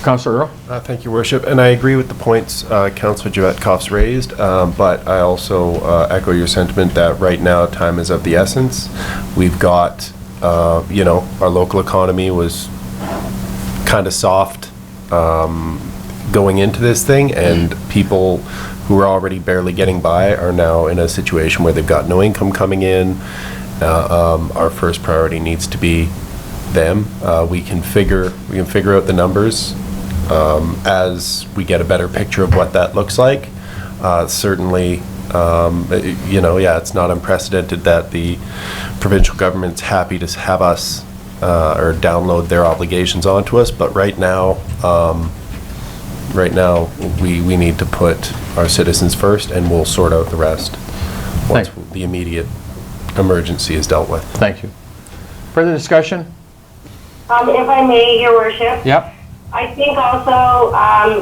Councillor Earl? Thank you, Worship, and I agree with the points Councillor Javetkof's raised, but I also echo your sentiment that right now time is of the essence. We've got, you know, our local economy was kind of soft going into this thing, and people who are already barely getting by are now in a situation where they've got no income coming in. Our first priority needs to be them. We can figure out the numbers as we get a better picture of what that looks like. Certainly, you know, yeah, it's not unprecedented that the provincial government's happy to have us or download their obligations onto us, but right now we need to put our citizens first, and we'll sort out the rest once the immediate emergency is dealt with. Thank you. Further discussion? If I may, Your Worship. Yep. I think also,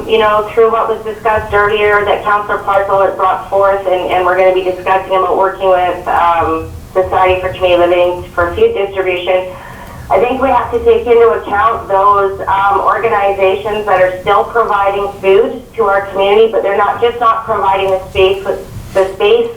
you know, through what was discussed earlier that Councillor Parcel had brought forth, and we're going to be discussing about working with Society for Community Living for food distribution, I think we have to take into account those organizations that are still providing food to our community, but they're not providing the space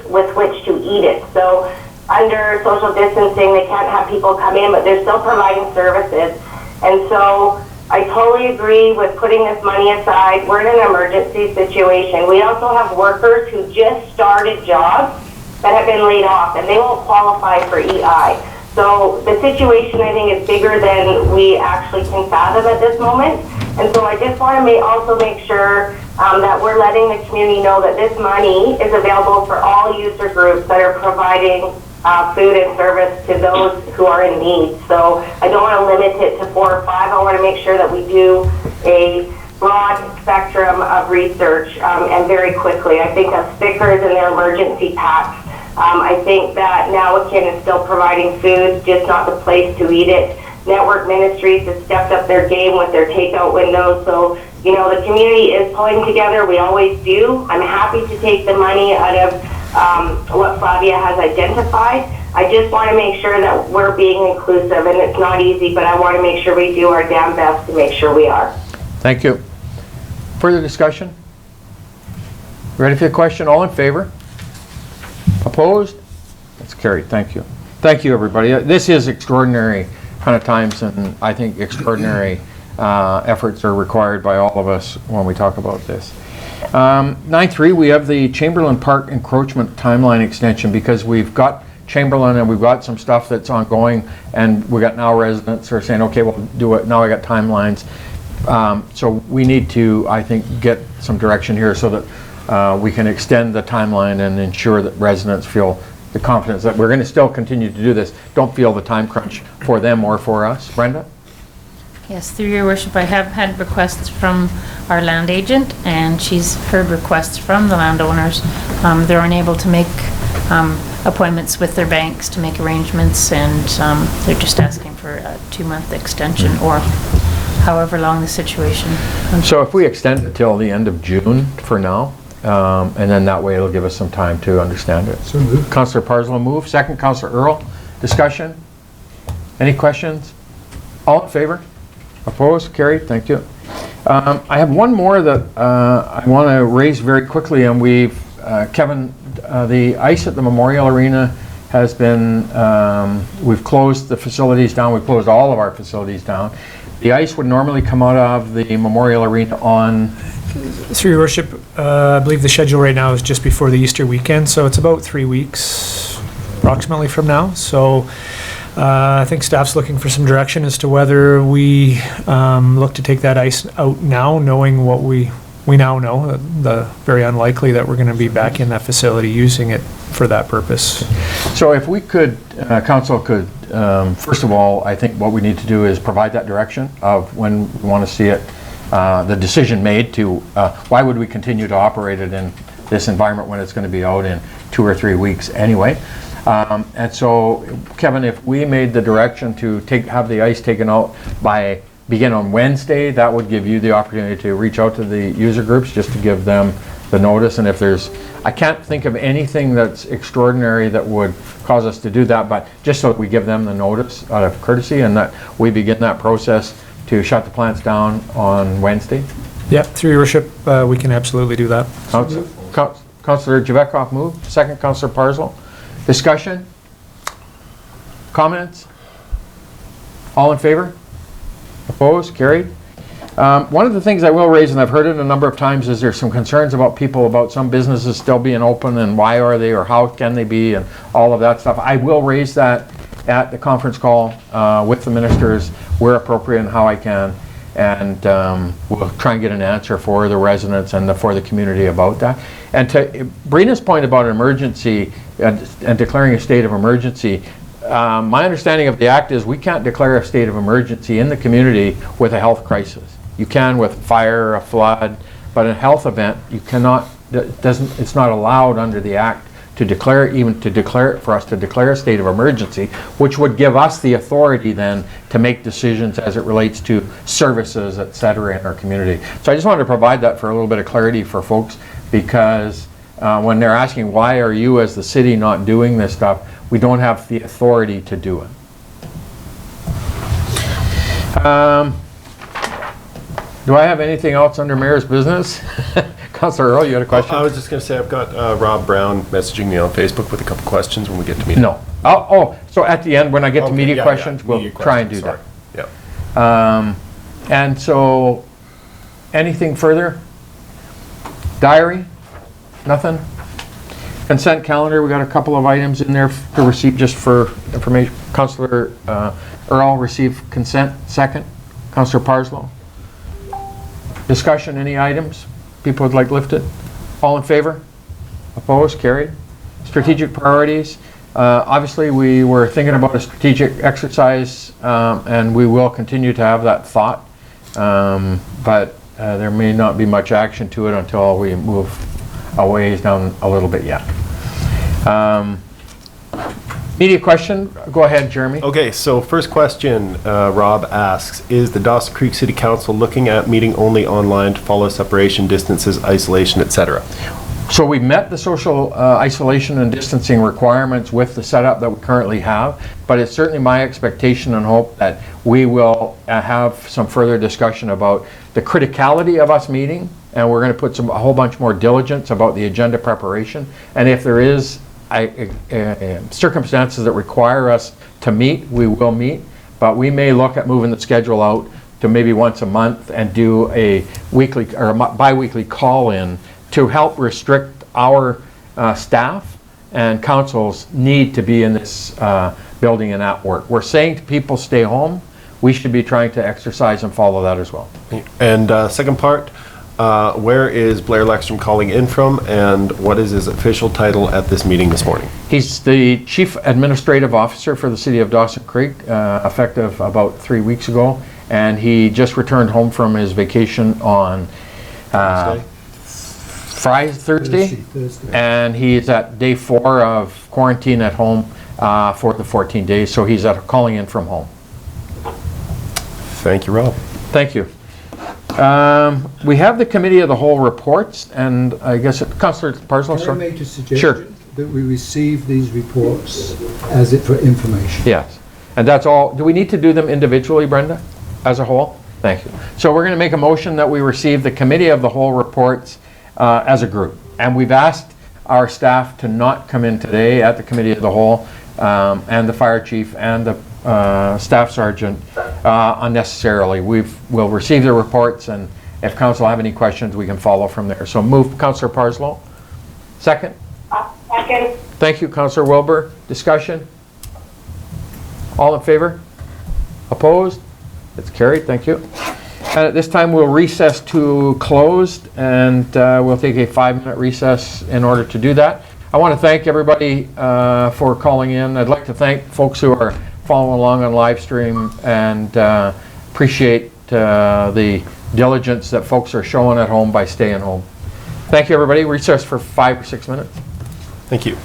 with which to eat it. So under social distancing, they can't have people come in, but they're still providing services. And so I totally agree with putting this money aside. We're in an emergency situation. We also have workers who just started jobs that have been laid off, and they won't qualify for EI. So the situation, I think, is bigger than we actually can fathom at this moment. And so I just want to also make sure that we're letting the community know that this money is available for all user groups that are providing food and service to those who are in need. So I don't want to limit it to 4 or 5. I want to make sure that we do a broad spectrum of research and very quickly. I think of stickers and their emergency packs. I think that Nowakin is still providing food, just not the place to eat it. Network Ministries has stepped up their game with their takeout windows. So, you know, the community is pulling together. We always do. I'm happy to take the money out of what Flavia has identified. I just want to make sure that we're being inclusive, and it's not easy, but I want to make sure we do our damn best to make sure we are. Thank you. Further discussion? Ready for the question? All in favor? Opposed? That's carried. Thank you. Thank you, everybody. This is extraordinary kind of times, and I think extraordinary efforts are required by all of us when we talk about this. 9.3, we have the Chamberlain Park encroachment timeline extension, because we've got Chamberlain and we've got some stuff that's ongoing, and we got now residents who are saying, okay, we'll do it. Now I got timelines. So we need to, I think, get some direction here so that we can extend the timeline and ensure that residents feel the confidence that we're going to still continue to do this. Don't feel the time crunch for them or for us. Brenda? Yes, through your worship, I have had requests from our land agent, and she's heard requests from the landowners. They're unable to make appointments with their banks to make arrangements, and they're just asking for a 2-month extension or however long the situation. So if we extend it till the end of June for now, and then that way it'll give us some time to understand it. So moved. Councillor Parslow move. Second, Councillor Earl. Discussion? Any questions? All in favor? Opposed? Carried. Thank you. I have one more that I want to raise very quickly, and we've, Kevin, the ice at the Memorial Arena has been, we've closed the facilities down. We've closed all of our facilities down. The ice would normally come out of the Memorial Arena on... Through your worship, I believe the schedule right now is just before the Easter weekend, so it's about 3 weeks approximately from now. So I think staff's looking for some direction as to whether we look to take that ice out now, knowing what we now know, the very unlikely that we're going to be back in that facility using it for that purpose. So if we could, council could, first of all, I think what we need to do is provide that direction of when we want to see it, the decision made to, why would we continue to operate it in this environment when it's going to be out in 2 or 3 weeks anyway. And so, Kevin, if we made the direction to have the ice taken out begin on Wednesday, that would give you the opportunity to reach out to the user groups just to give them the notice, and if there's, I can't think of anything that's extraordinary that would cause us to do that, but just so that we give them the notice out of courtesy and that we begin that process to shut the plants down on Wednesday. Yep, through your worship, we can absolutely do that. Councillor Javetkov moved, second Councillor Parslow. Discussion? Comments? All in favor? Opposed? Carried? One of the things I will raise, and I've heard it a number of times, is there's some concerns about people, about some businesses still being open, and why are they, or how can they be, and all of that stuff. I will raise that at the conference call with the ministers where appropriate and how I can, and we'll try and get an answer for the residents and for the community about that. And to Brina's point about an emergency and declaring a state of emergency, my understanding of the act is we can't declare a state of emergency in the community with a health crisis. You can with fire, a flood, but a health event, you cannot, it's not allowed under the act to declare, for us to declare a state of emergency, which would give us the authority then to make decisions as it relates to services, et cetera, in our community. So I just wanted to provide that for a little bit of clarity for folks, because when they're asking why are you as the city not doing this stuff, we don't have the authority to do it. Do I have anything else under Mayor's business? Councillor Earl, you had a question? I was just going to say, I've got Rob Brown messaging me on Facebook with a couple questions when we get to media. No. So at the end, when I get to media questions, we'll try and do that. Yeah. And so, anything further? Diary? Nothing? Consent calendar, we got a couple of items in there to receive just for information. Councillor Earl received consent, second. Councillor Parslow. Discussion, any items people would like lifted? All in favor? Opposed? Carried. Strategic priorities. Obviously, we were thinking about a strategic exercise, and we will continue to have that thought, but there may not be much action to it until we move a ways down a little bit yet. Media question, go ahead, Jeremy. Okay, so first question, Rob asks, is the Dawson Creek City Council looking at meeting only online to follow separation, distances, isolation, etc.? So we met the social isolation and distancing requirements with the setup that we currently have, but it's certainly my expectation and hope that we will have some further discussion about the criticality of us meeting, and we're going to put a whole bunch more diligence about the agenda preparation, and if there is circumstances that require us to meet, we will meet, but we may look at moving the schedule out to maybe once a month and do a weekly or bi-weekly call-in to help restrict our staff and council's need to be in this building and at work. We're saying to people stay home. We should be trying to exercise and follow that as well. And second part, where is Blair Leckstrom calling in from, and what is his official title at this meeting this morning? He's the Chief Administrative Officer for the City of Dawson Creek, effective about 3 weeks ago, and he just returned home from his vacation on Thursday, and he's at day 4 of quarantine at home for the 14 days, so he's calling in from home. Thank you, Rob. Thank you. We have the Committee of the Whole reports, and I guess Councillor Parslow. Can I make a suggestion? Sure. That we receive these reports as it for information. Yes, and that's all. Do we need to do them individually, Brenda, as a whole? Thank you. So we're going to make a motion that we receive the Committee of the Whole reports as a group, and we've asked our staff to not come in today at the Committee of the Whole, and the Fire Chief and the Staff Sergeant unnecessarily. We'll receive the reports, and if Council have any questions, we can follow from there. So move, Councillor Parslow. Second? Second. Thank you, Councillor Wilbur. Discussion? All in favor? Opposed? It's carried. Thank you. And at this time, we'll recess to closed, and we'll take a 5-minute recess in order to do that. I want to thank everybody for calling in. I'd like to thank folks who are following along on live stream, and appreciate the diligence that folks are showing at home by staying home. Thank you, everybody. Recess for 5 or 6 minutes. Thank you.